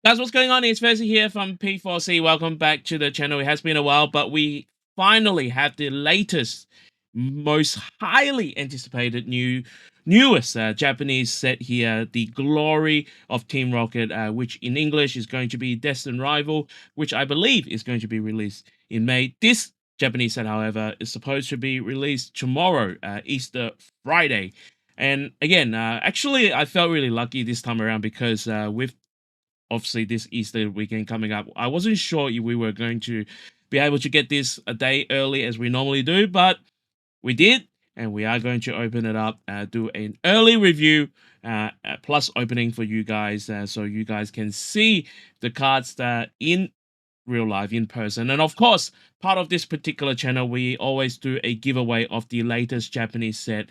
Guys, what's going on? It's Versi here from P4C. Welcome back to the channel. It has been a while, but we finally have the latest, most highly anticipated newest Japanese set here, The Glory of Team Rocket, which in English is going to be Destined Rival, which I believe is going to be released in May. This Japanese set, however, is supposed to be released tomorrow, Easter Friday. And again, actually, I felt really lucky this time around because with obviously this Easter weekend coming up, I wasn't sure if we were going to be able to get this a day early as we normally do, but we did, and we are going to open it up, do an early review, plus opening for you guys, so you guys can see the cards in real life, in person. And of course, part of this particular channel, we always do a giveaway of the latest Japanese set.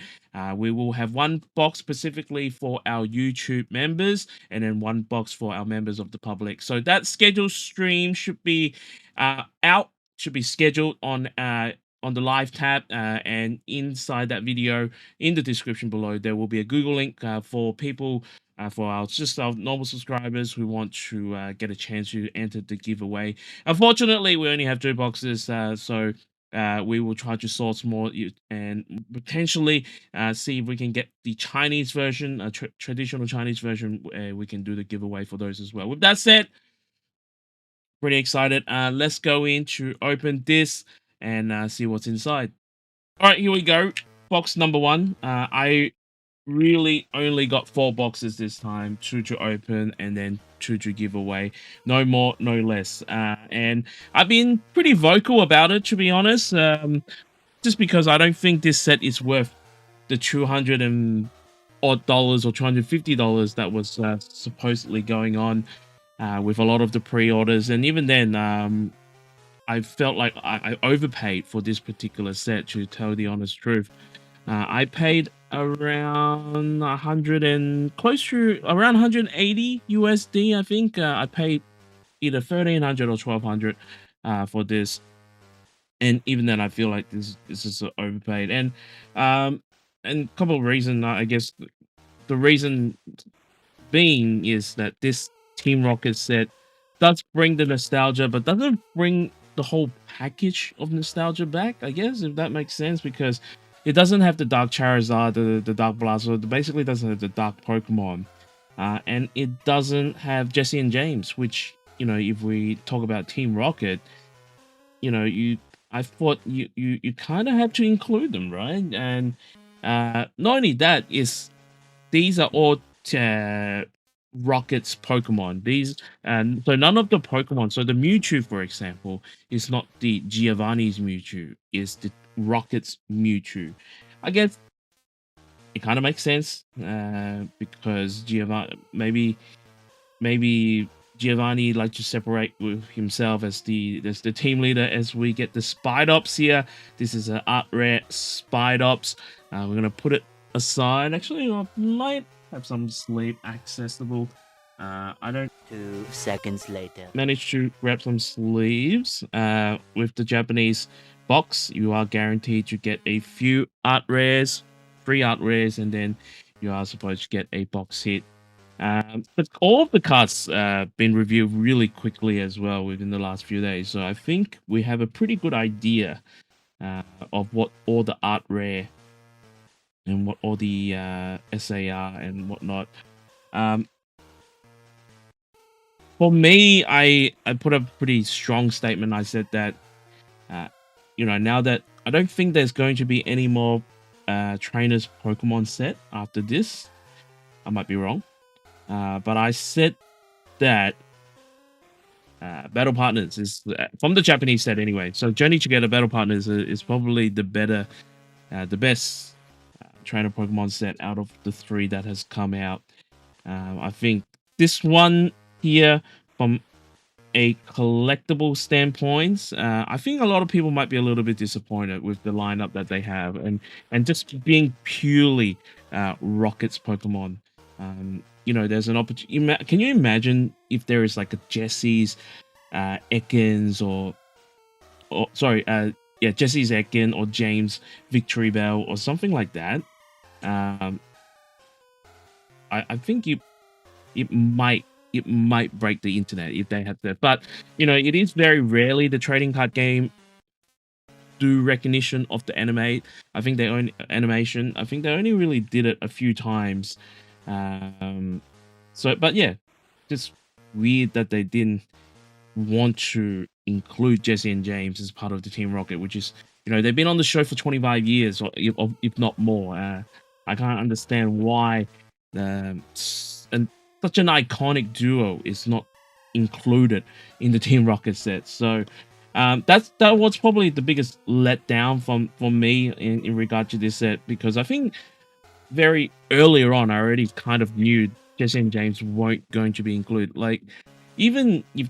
We will have one box specifically for our YouTube members, and then one box for our members of the public. So that scheduled stream should be should be scheduled on the live tab, and inside that video in the description below there will be a Google link for people, for our just our normal subscribers who want to get a chance to enter the giveaway. Unfortunately, we only have 2 boxes, so we will try to source more and potentially see if we can get the Chinese version, a traditional Chinese version. We can do the giveaway for those as well. With that said, pretty excited. Let's go in to open this and see what's inside. All right, here we go. Box number one. I really only got 4 boxes this time, 2 to open and then 2 to give away. No more, no less. And I've been pretty vocal about it, to be honest, just because I don't think this set is worth the $200 and odd dollars or $250 that was supposedly going on with a lot of the pre-orders. And even then, I felt like I overpaid for this particular set, to tell the honest truth. I paid around 100 and close to around 180 USD. I think I paid either 1300 or 1200 for this, and even then, I feel like this is overpaid. And a couple of reasons, I guess the reason being is that this Team Rocket set does bring the nostalgia, but doesn't bring the whole package of nostalgia back, I guess, if that makes sense, because it doesn't have the Dark Charizard, the Dark Blastoise, it basically doesn't have the Dark Pokemon. And it doesn't have Jesse and James, which, you know, if we talk about Team Rocket, you know, I thought you kind of have to include them, right? And not only that, is these are all Rocket's Pokemon. These, and so none of the Pokemon. So the Mewtwo, for example, is not the Giovanni's Mewtwo. Is the Rocket's Mewtwo. I guess it kind of makes sense because maybe Giovanni likes to separate with himself as the team leader. As we get the Spidops here, this is an art rare Spidops. We're gonna put it aside. Actually, I might have some sleeve accessible. I don't 2 seconds later. manage to grab some sleeves. With the Japanese box, you are guaranteed to get a few art rares, 3 art rares, and then you are supposed to get a box hit. But all of the cards been reviewed really quickly as well within the last few days, so I think we have a pretty good idea of what all the art rare and what all the SAR and whatnot. For me, I put a pretty strong statement. I said that, you know, now that I don't think there's going to be any more trainers Pokemon set after this. I might be wrong. But I said that Battle Partners is, from the Japanese set anyway. So Journey Together Battle Partners is probably the best trainer Pokemon set out of the 3 that has come out. I think this one here, from a collectible standpoint, I think a lot of people might be a little bit disappointed with the lineup that they have, and just being purely Rocket's Pokemon. You know, there's an opportunity. Can you imagine if there is like a Jesse's Ekans, or sorry, yeah, Jesse's Ekin or James Victory Bell or something like that? I think it might it might break the internet if they had that. But it is very rarely the trading card game do recognition of the animate. I think they own animation. I think they only really did it a few times. But yeah, just weird that they didn't want to include Jesse and James as part of the Team Rocket, which is, they've been on the show for 25 years, or if not more. I can't understand why and such an iconic duo is not included in the Team Rocket set. So that was probably the biggest letdown from me in regard to this set, because I think very earlier on I already kind of knew Jesse and James weren't going to be included. Like, even if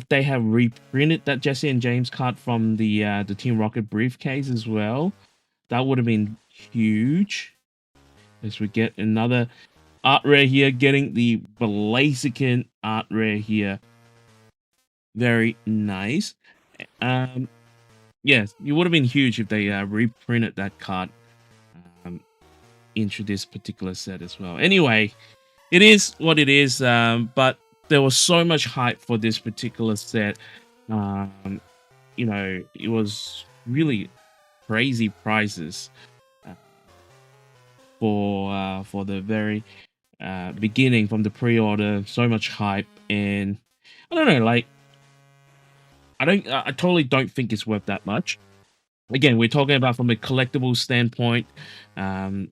they have reprinted that Jesse and James card from the Team Rocket briefcase as well, that would have been huge. As we get another art rare here, getting the Blaziken art rare here. Very nice. Yes, it would have been huge if they reprinted that card into this particular set as well. Anyway, it is what it is, but there was so much hype for this particular set. It was really crazy prices for the very beginning, from the pre-order. So much hype, and I don't know, like, I totally don't think it's worth that much. Again, we're talking about from a collectible standpoint. I've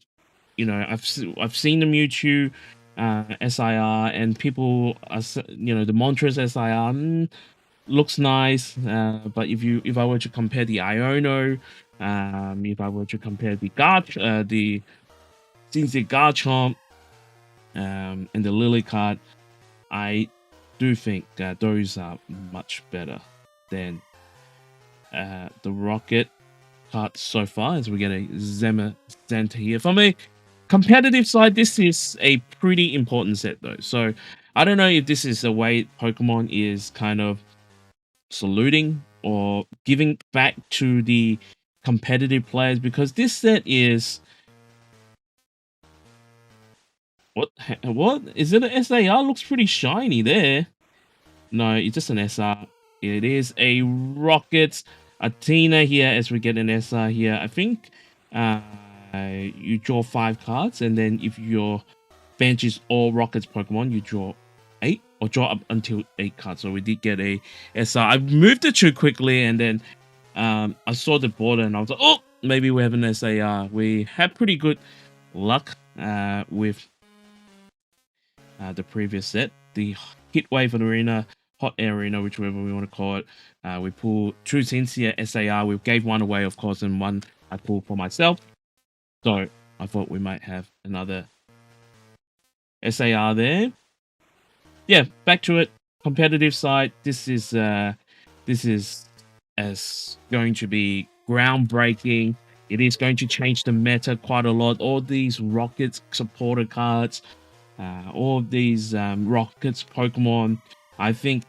seen the Mewtwo SIR, and people are, the Montrose SIR looks nice, but if I were to compare the Iono, if I were to compare the Cincy Garchomp, and the Lily card, I do think that those are much better than the Rocket card so far, as we get a Zamazenta here. From a competitive side, this is a pretty important set though, so I don't know if this is a way Pokemon is kind of saluting or giving back to the competitive players, because this set is what is it? An SAR? Looks pretty shiny there. No, it's just an SR. It is a Rocket Athena here, as we get an SR here. I think you draw 5 cards, and then if your bench is all Rockets Pokemon, you draw 8, or draw up until 8 cards. So we did get a SR. I moved it too quickly, and then I saw the border, and I was like, oh, maybe we have an SAR. We had pretty good luck with the previous set, the Heatwave Arena, Hot Air Arena, whichever we want to call it. We pulled 2 Sincere SAR. We gave one away, of course, and one I pulled for myself. So I thought we might have another SAR there. Yeah, back to it. Competitive side. This is as going to be groundbreaking. It is going to change the meta quite a lot. All these Rockets supporter cards, all of these Rockets Pokemon, I think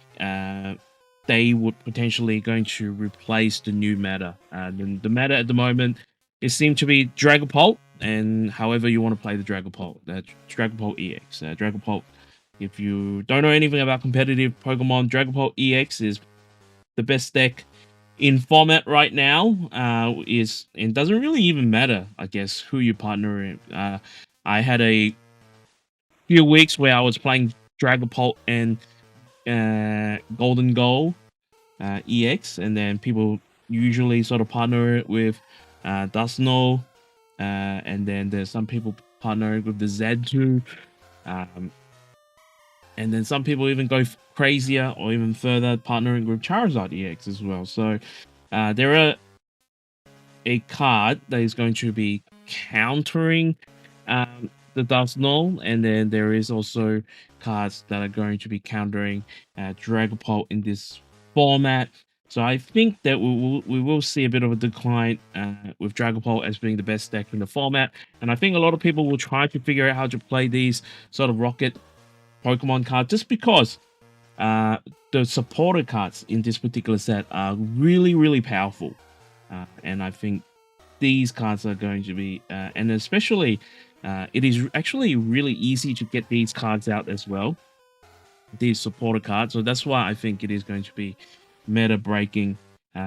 they would potentially going to replace the new meta. The meta at the moment, it seemed to be Dragapult, and however you want to play the Dragapult, Dragapult EX. Dragapult, if you don't know anything about competitive Pokemon, Dragapult EX is the best deck in format right now. It doesn't really even matter, I guess, who you partner in. I had a few weeks where I was playing Dragapult and Golden Goal EX, and then people usually sort of partner it with Dusno, and then there's some people partner with the Z2, and then some people even go crazier or even further, partnering with Charizard EX as well. So there are a card that is going to be countering the Dusno, and then there is also cards that are going to be countering Dragapult in this format. So I think that we will see a bit of a decline with Dragapult as being the best deck in the format, and I think a lot of people will try to figure out how to play these sort of Rocket Pokemon cards, just because the supporter cards in this particular set are really, really powerful, and I think these cards are going to be, and especially It is actually really easy to get these cards out as well, these supporter cards. So that's why I think it is going to be meta breaking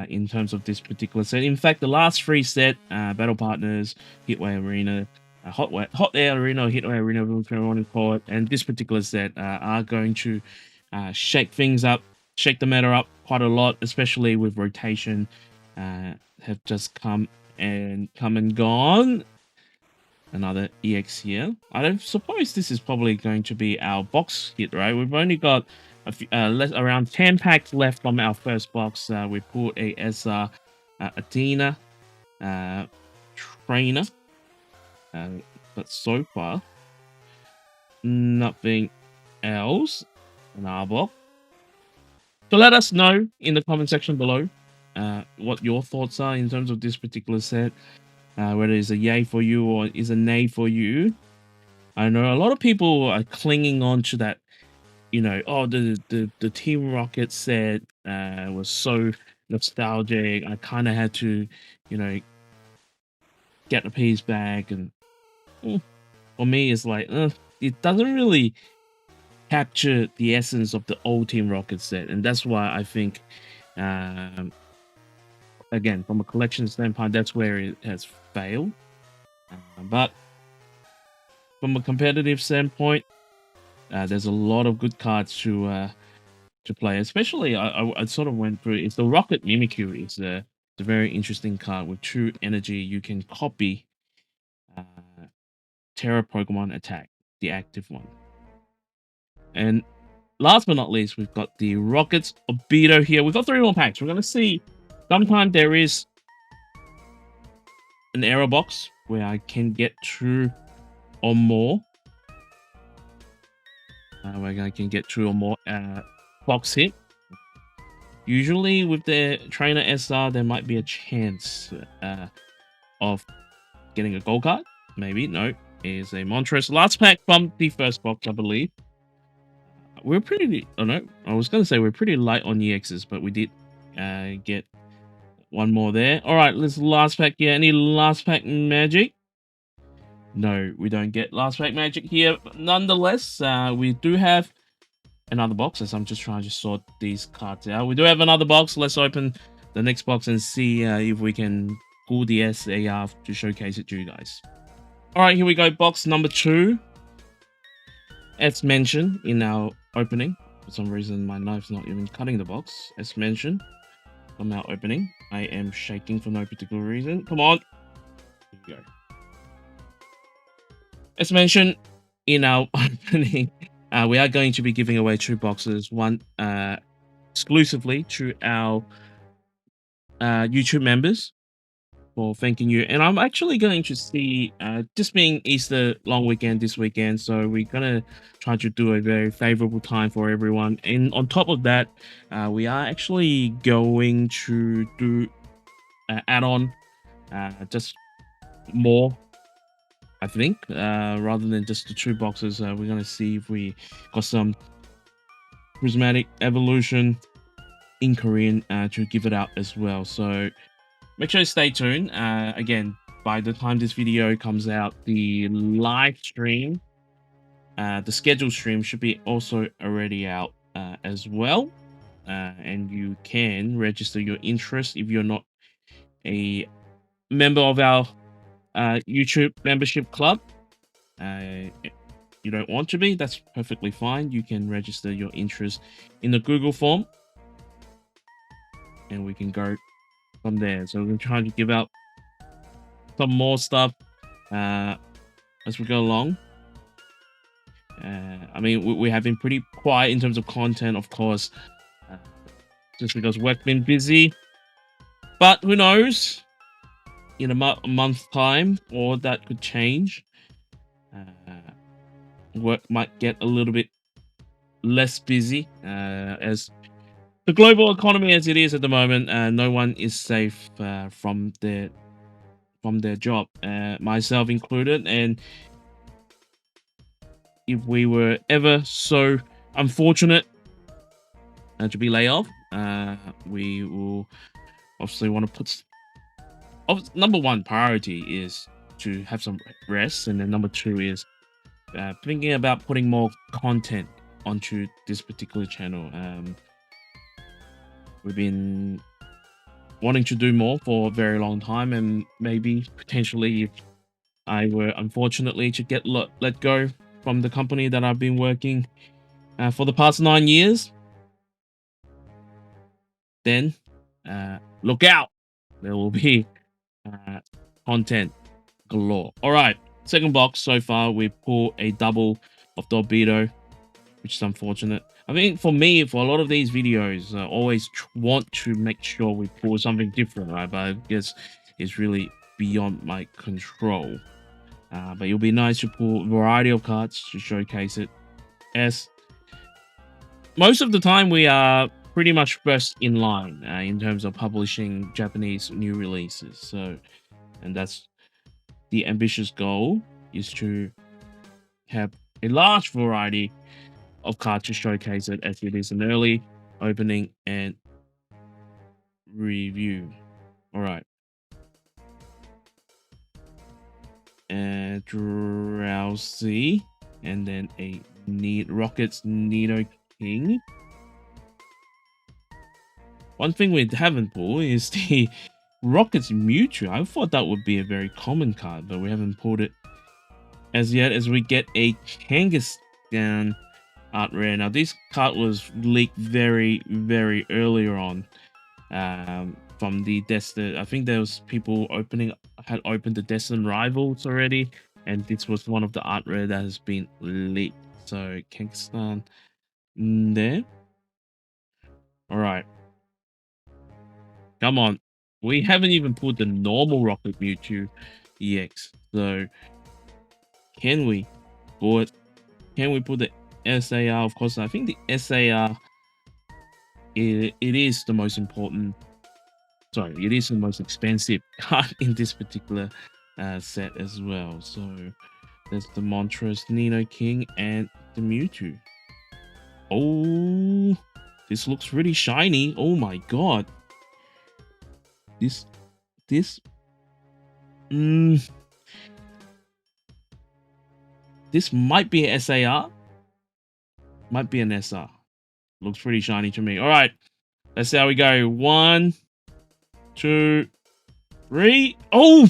in terms of this particular set. In fact, the last 3 set, Battle Partners, Hitway Arena, Hot Air Arena, Hitway Arena, whatever you want to call it, and this particular set are going to shake things up, shake the meta up quite a lot, especially with rotation have just come and gone. Another EX here. I don't suppose this is probably going to be our box hit, right? We've only got a few, around 10 packs left from our first box. We pulled a SR Athena trainer, but so far nothing else in our box. So let us know in the comment section below what your thoughts are in terms of this particular set. Whether it's a yay for you or is a nay for you. I know a lot of people are clinging on to that, you know, oh, the Team Rocket set was so nostalgic. I kind of had to, you know, get the piece back. And for me, it's like, it doesn't really capture the essence of the old Team Rocket set. And that's why I think, again, from a collection standpoint, that's where it has failed. But from a competitive standpoint, there's a lot of good cards to play. Especially, I sort of went through. It's the Rocket Mimikyu. It's a very interesting card with 2 energy. You can copy Terra Pokemon attack, the active one. And last but not least, we've got the Rockets Obito here. We've got 3 more packs. We're going to see. Sometimes there is an error box where I can get 2 or more. Where I can get 2 or more box hit. Usually with the trainer SR, there might be a chance of getting a gold card. Maybe. No. Is a Montress. Last pack from the first box, I believe. We're pretty... Oh, no. I was going to say we're pretty light on EXs, but we did get 1 more there. Alright, let's last pack here. Any last pack magic? No, we don't get last pack magic here. But nonetheless, we do have another box, as I'm just trying to sort these cards out. We do have another box. Let's open the next box and see if we can pull the SAR to showcase it to you guys. Alright, here we go. Box number 2. As mentioned in our opening, for some reason my knife's not even cutting the box. As mentioned from our opening, I am shaking for no particular reason. Come on. Here we go. As mentioned in our opening, we are going to be giving away 2 boxes. One exclusively to our YouTube members for thanking you. And I'm actually going to see, just being Easter long weekend this weekend, so we're going to try to do a very favorable time for everyone. And on top of that, we are actually going to do add on just more, I think, rather than just the 2 boxes. We're going to see if we got some Prismatic Evolution in Korean to give it out as well. So make sure you stay tuned. Again, by the time this video comes out, the live stream, the scheduled stream should be also already out as well. And you can register your interest if you're not a member of our YouTube membership club. You don't want to be, that's perfectly fine. You can register your interest in the Google form and we can go from there. So we're going to try to give out some more stuff as we go along. I mean, we have been pretty quiet in terms of content, of course, just because work's been busy. But who knows? In a month's time, or that could change. Work might get a little bit less busy as the global economy as it is at the moment. No one is safe from their job, myself included. And if we were ever so unfortunate to be laid off, we will obviously want to put number 1 priority is to have some rest, and then number 2 is thinking about putting more content onto this particular channel. We've been wanting to do more for a very long time, and maybe potentially if I were unfortunately to get let go from the company that I've been working for the past 9 years, then look out, there will be content galore. All right, second box so far, we pull a double of Dorbedo, which is unfortunate. I mean, for me, for a lot of these videos, I always want to make sure we pull something different, right? But I guess it's really beyond my control. But it'll be nice to pull a variety of cards to showcase it. As most of the time, we are pretty much first in line in terms of publishing Japanese new releases. So, and that's the ambitious goal, is to have a large variety of cards to showcase it, as it is an early opening and review. All right. And Drowsy, and then a Rockets Nido King. One thing we haven't pulled is the Rockets Mewtwo. I thought that would be a very common card, but we haven't pulled it as yet, as we get a Kangaskhan art rare. Now, this card was leaked very, very earlier on from the Destined. I think there was people had opened the Destined Rivals already, and this was one of the art rare that has been leaked. So Kangaskhan there. All right, come on. We haven't even pulled the normal Rocket Mewtwo EX. So can we pull it? Can we pull the SAR? Of course, I think the SAR it is the most important. Sorry, it is the most expensive card in this particular set as well. So there's the Montrose Nino King and the Mewtwo. Oh, this looks really shiny. Oh my god. This this might be a SAR. Might be an SR. Looks pretty shiny to me. All right, let's see how we go. 1, 2, 3. Oh,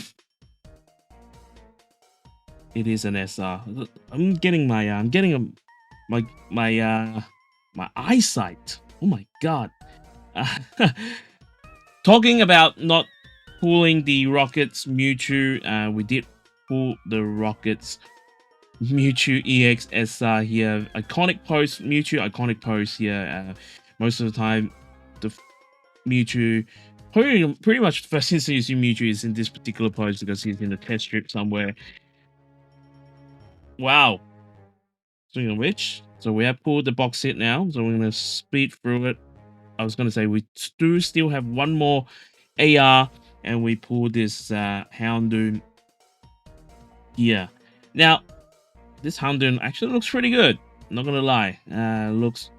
it is an SR. I'm getting my my eyesight. Oh my god. Talking about not pulling the Rockets Mewtwo, we did pull the Rockets Mewtwo EX SR here. Iconic pose Mewtwo, iconic pose here. Most of the time, the Mewtwo, pretty much the first instance you see Mewtwo is in this particular pose because he's in the test strip somewhere. Wow. Speaking of which, so we have pulled the box set now, so we're going to speed through it. I was going to say we do still have one more AR, and we pull this Houndoom here. Now, this Houndoom actually looks pretty good. Not going to lie, looks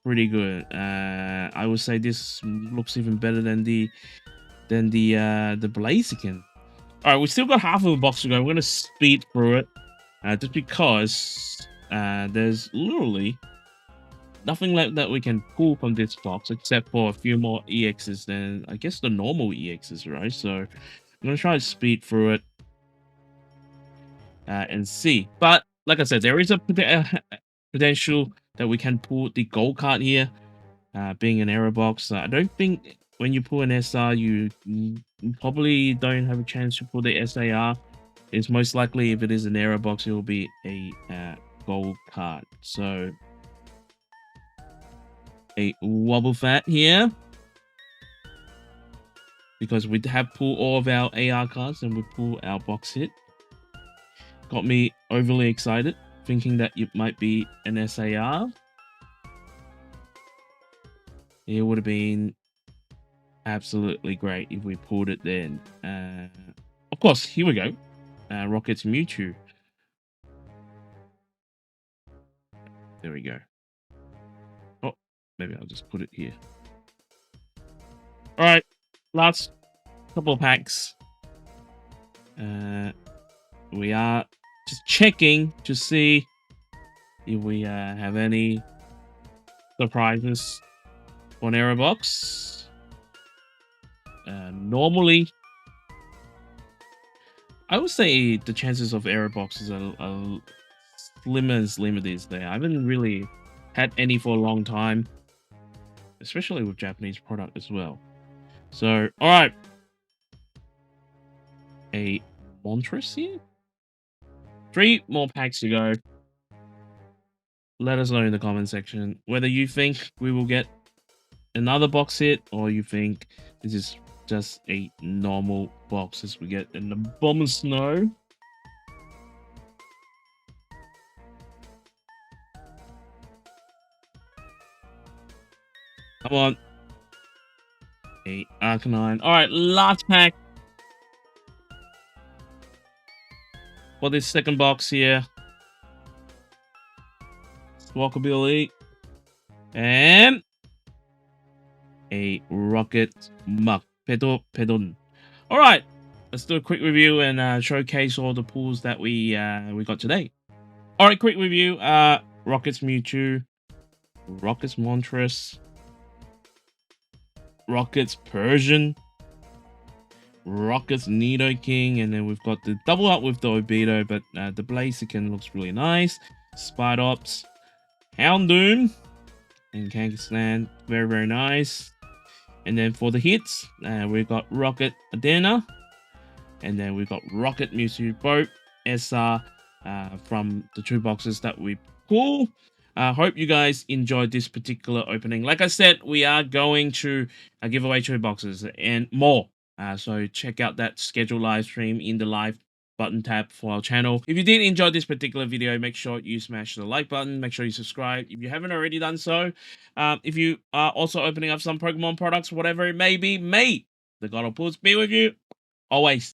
pretty good. I would say this looks even better than the Blaziken. All right, we still got half of a box to go. We're going to speed through it, just because there's literally nothing like that we can pull from this box except for a few more EXs than I guess the normal EXs, right? So I'm gonna try to speed through it and see. But like I said, there is a potential that we can pull the gold card here, being an error box. I don't think when you pull an SR, you probably don't have a chance to pull the SAR. It's most likely, if it is an error box, it will be a gold card. So a Wobble Fat here, because we have pulled all of our AR cards and we pull our box hit. Got me overly excited, thinking that it might be an SAR. It would have been absolutely great if we pulled it then. Of course, here we go. Rockets Mewtwo. There we go. Oh, maybe I'll just put it here. All right, last couple of packs. we are just checking to see if we have any surprises on error box. Normally, I would say the chances of error boxes are slimmer and slimmer these days. I haven't really had any for a long time, especially with Japanese product as well. So, all right, a Montress here. 3 more packs to go. Let us know in the comment section whether you think we will get another box hit or you think this is just a normal box as we get in the Bomber Snow. Come on. A Arcanine. Alright, last pack for this second box here. Swalkabilly. And a Rocket Muck. Pedon. Alright, let's do a quick review and showcase all the pulls that we got today. Alright, quick review. Rocket's Mewtwo. Rocket's Montress. Rocket's Persian. Rocket's Nidoking, and then we've got the double up with the Obito, but the Blaziken looks really nice. Spidops, Houndoom, and Kangaskhan, very, very nice. And then for the hits, we've got Rocket Adena, and then we've got Rocket Mewtwo, both SR from the 2 boxes that we pull. Hope you guys enjoyed this particular opening. Like I said, we are going to give away 2 boxes and more. So check out that scheduled live stream in the live button tab for our channel. If you did enjoy this particular video, make sure you smash the like button. Make sure you subscribe if you haven't already done so. If you are also opening up some Pokemon products, whatever it may be, may the God of Pulls be with you always.